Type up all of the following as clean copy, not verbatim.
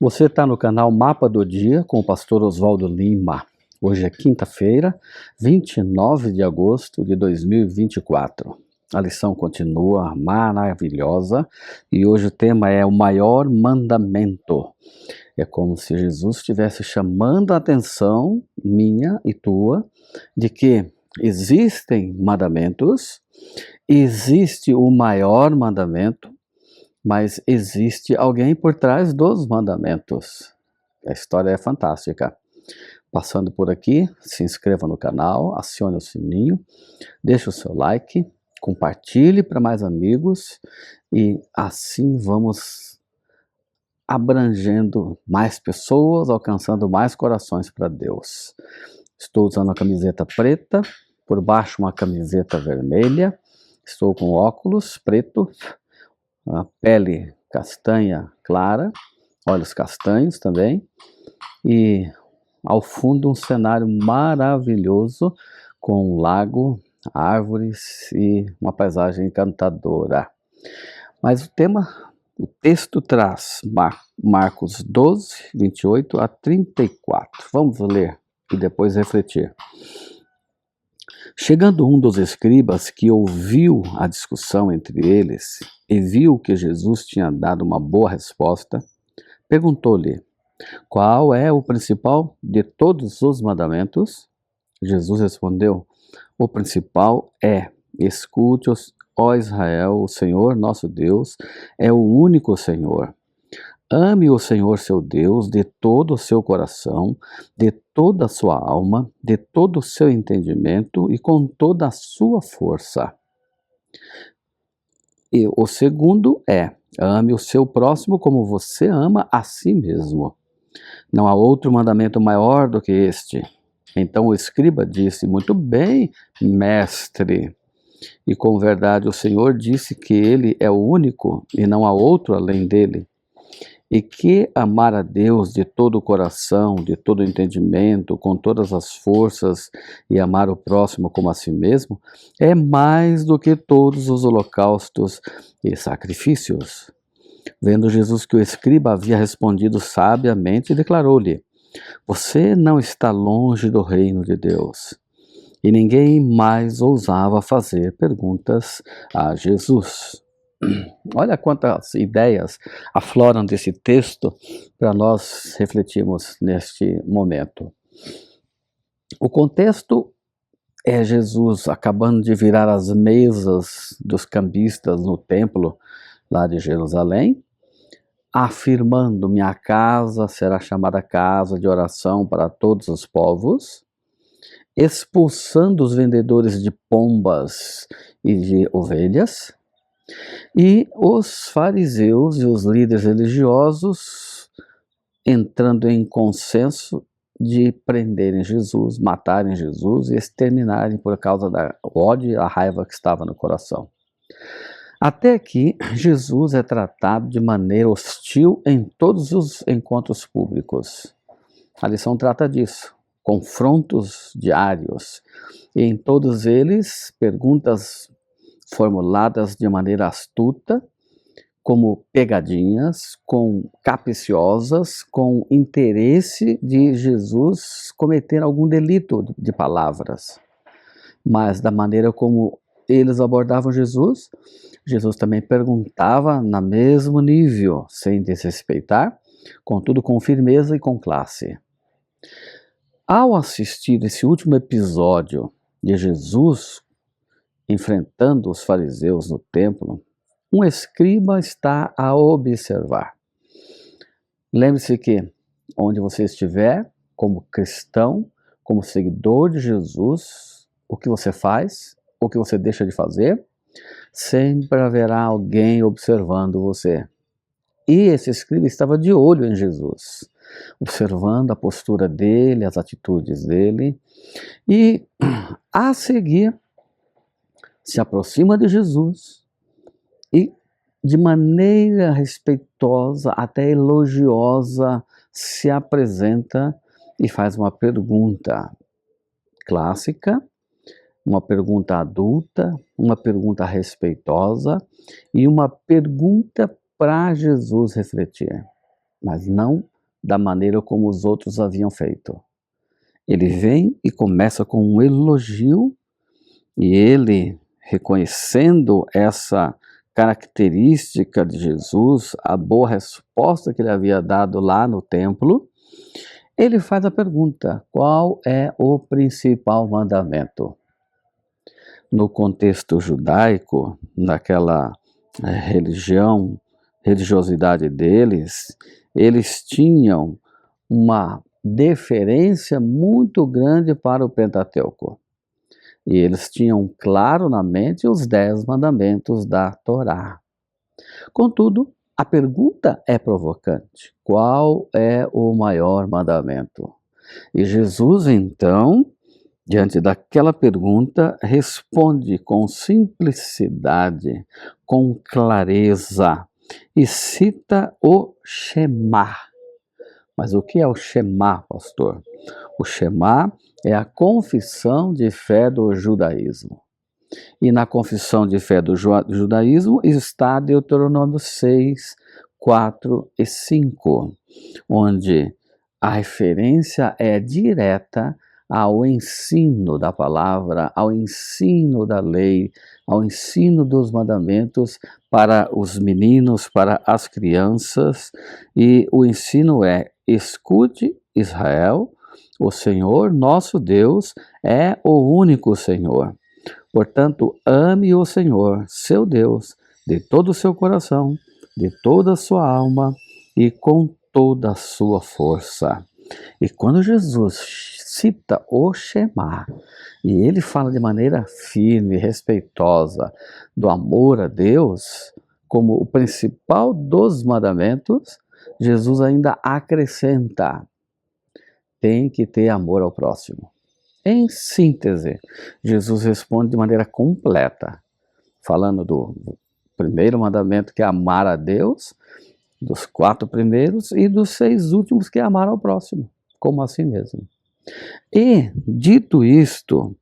Você está no canal Mapa do Dia com o pastor Oswaldo Lima. Hoje é quinta-feira, 29 de agosto de 2024. A lição continua maravilhosa e hoje o tema é o maior mandamento. É como se Jesus estivesse chamando a atenção minha e tua de que existem mandamentos, existe o maior mandamento, mas existe alguém por trás dos mandamentos. A história é fantástica. Passando por aqui, se inscreva no canal, acione o sininho, deixe o seu like, compartilhe para mais amigos e assim vamos abrangendo mais pessoas, alcançando mais corações para Deus. Estou usando a camiseta preta, por baixo uma camiseta vermelha, estou com óculos preto, a pele castanha clara, olhos castanhos também, e ao fundo um cenário maravilhoso com um lago, árvores e uma paisagem encantadora. Mas o texto traz Marcos 12, 28 a 34. Vamos ler e depois refletir. Chegando um dos escribas que ouviu a discussão entre eles e viu que Jesus tinha dado uma boa resposta, perguntou-lhe: qual é o principal de todos os mandamentos? Jesus respondeu: o principal é: escute, ó Israel, o Senhor nosso Deus é o único Senhor. Ame o Senhor seu Deus de todo o seu coração, de toda a sua alma, de todo o seu entendimento e com toda a sua força. E o segundo é: ame o seu próximo como você ama a si mesmo. Não há outro mandamento maior do que este. Então o escriba disse: muito bem, mestre. E com verdade o Senhor disse que ele é o único e não há outro além dele. E que amar a Deus de todo o coração, de todo o entendimento, com todas as forças, e amar o próximo como a si mesmo, é mais do que todos os holocaustos e sacrifícios. Vendo Jesus que o escriba havia respondido sabiamente, declarou-lhe: você não está longe do reino de Deus. E ninguém mais ousava fazer perguntas a Jesus. Olha quantas ideias afloram desse texto para nós refletirmos neste momento. O contexto é Jesus acabando de virar as mesas dos cambistas no templo lá de Jerusalém, afirmando: minha casa será chamada casa de oração para todos os povos, expulsando os vendedores de pombas e de ovelhas, e os fariseus e os líderes religiosos entrando em consenso de prenderem Jesus, matarem Jesus e exterminarem por causa da ódio e a raiva que estava no coração. Até que Jesus é tratado de maneira hostil em todos os encontros públicos. A lição trata disso, confrontos diários, e em todos eles perguntas formuladas de maneira astuta, como pegadinhas, capciosas, com interesse de Jesus cometer algum delito de palavras. Mas da maneira como eles abordavam Jesus, Jesus também perguntava no mesmo nível, sem desrespeitar, contudo com firmeza e com classe. Ao assistir esse último episódio de Jesus enfrentando os fariseus no templo, um escriba está a observar. Lembre-se que onde você estiver, como cristão, como seguidor de Jesus, o que você faz, o que você deixa de fazer, sempre haverá alguém observando você. E esse escriba estava de olho em Jesus, observando a postura dele, as atitudes dele, e a seguir se aproxima de Jesus e de maneira respeitosa, até elogiosa, se apresenta e faz uma pergunta clássica, uma pergunta adulta, uma pergunta respeitosa e uma pergunta para Jesus refletir, mas não da maneira como os outros haviam feito. Ele vem e começa com um elogio, e ele, reconhecendo essa característica de Jesus, a boa resposta que ele havia dado lá no templo, ele faz a pergunta: qual é o principal mandamento? No contexto judaico, naquela religiosidade deles, eles tinham uma deferência muito grande para o Pentateuco. E eles tinham claro na mente os 10 mandamentos da Torá. Contudo, a pergunta é provocante: qual é o maior mandamento? E Jesus, então, diante daquela pergunta, responde com simplicidade, com clareza, e cita o Shema. Mas o que é o Shema, pastor? O Shema é a confissão de fé do judaísmo. E na confissão de fé do judaísmo está Deuteronômio 6, 4 e 5, onde a referência é direta ao ensino da palavra, ao ensino da lei, ao ensino dos mandamentos para os meninos, para as crianças. E o ensino é: escute, Israel, o Senhor nosso Deus é o único Senhor. Portanto, ame o Senhor, seu Deus, de todo o seu coração, de toda a sua alma e com toda a sua força. E quando Jesus cita o Shema, e ele fala de maneira firme, respeitosa, do amor a Deus, como o principal dos mandamentos, Jesus ainda acrescenta: tem que ter amor ao próximo. Em síntese, Jesus responde de maneira completa, falando do primeiro mandamento, que é amar a Deus, dos 4 primeiros, e dos 6 últimos, que é amar ao próximo, como a si mesmo. E, dito isto,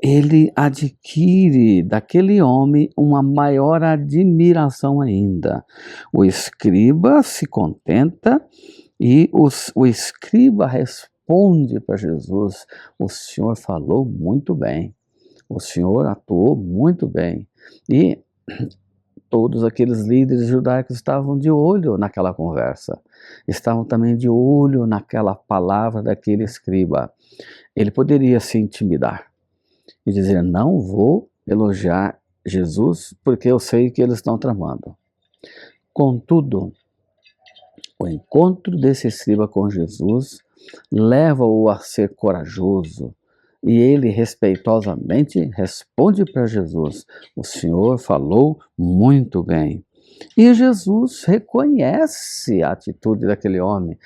ele adquire daquele homem uma maior admiração ainda. O escriba se contenta e o escriba responde para Jesus: o Senhor falou muito bem, o Senhor atuou muito bem. E todos aqueles líderes judaicos estavam de olho naquela conversa, estavam também de olho naquela palavra daquele escriba. Ele poderia se intimidar e dizer: não vou elogiar Jesus porque eu sei que eles estão tramando. Contudo, o encontro desse escriba com Jesus leva-o a ser corajoso, e ele respeitosamente responde para Jesus: o Senhor falou muito bem. E Jesus reconhece a atitude daquele homem,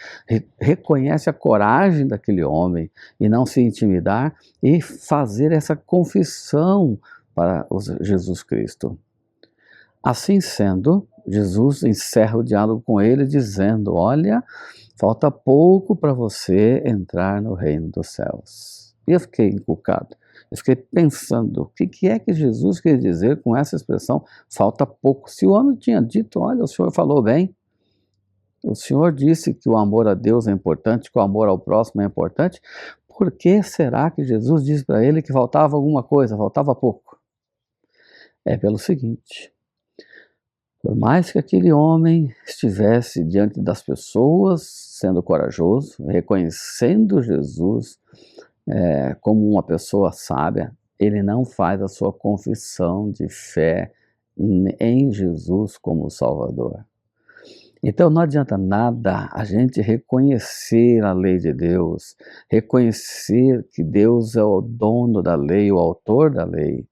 reconhece a coragem daquele homem, e não se intimidar e fazer essa confissão para Jesus Cristo. Assim sendo, Jesus encerra o diálogo com ele dizendo: olha, falta pouco para você entrar no reino dos céus. E eu fiquei encucado, eu fiquei pensando: o que é que Jesus quer dizer com essa expressão, falta pouco? Se o homem tinha dito: olha, o Senhor falou bem, o Senhor disse que o amor a Deus é importante, que o amor ao próximo é importante, por que será que Jesus disse para ele que faltava alguma coisa, faltava pouco? É pelo seguinte: por mais que aquele homem estivesse diante das pessoas, sendo corajoso, reconhecendo Jesus como uma pessoa sábia, ele não faz a sua confissão de fé em Jesus como Salvador. Então não adianta nada a gente reconhecer a lei de Deus, reconhecer que Deus é o dono da lei, o autor da lei,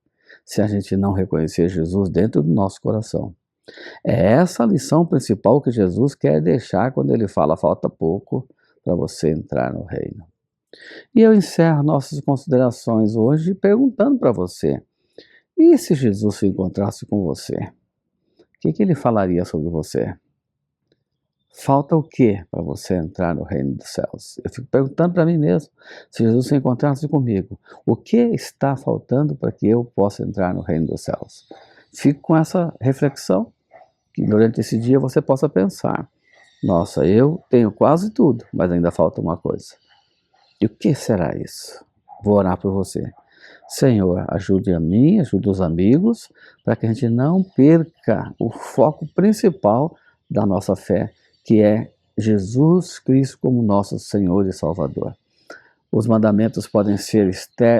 se a gente não reconhecer Jesus dentro do nosso coração. É essa a lição principal que Jesus quer deixar quando ele fala: falta pouco para você entrar no reino. E eu encerro nossas considerações hoje perguntando para você: e se Jesus se encontrasse com você? O que ele falaria sobre você? Falta o que para você entrar no reino dos céus? Eu fico perguntando para mim mesmo: se Jesus se encontrasse comigo, o que está faltando para que eu possa entrar no reino dos céus? Fico com essa reflexão, que durante esse dia você possa pensar. Nossa, eu tenho quase tudo, mas ainda falta uma coisa. E o que será isso? Vou orar por você. Senhor, ajude a mim, ajude os amigos, para que a gente não perca o foco principal da nossa fé, que é Jesus Cristo como nosso Senhor e Salvador. Os mandamentos podem ser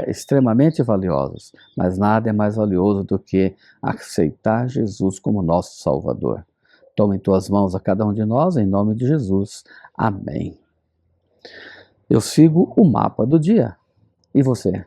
extremamente valiosos, mas nada é mais valioso do que aceitar Jesus como nosso Salvador. Toma em tuas mãos a cada um de nós, em nome de Jesus. Amém. Eu sigo o mapa do dia. E você?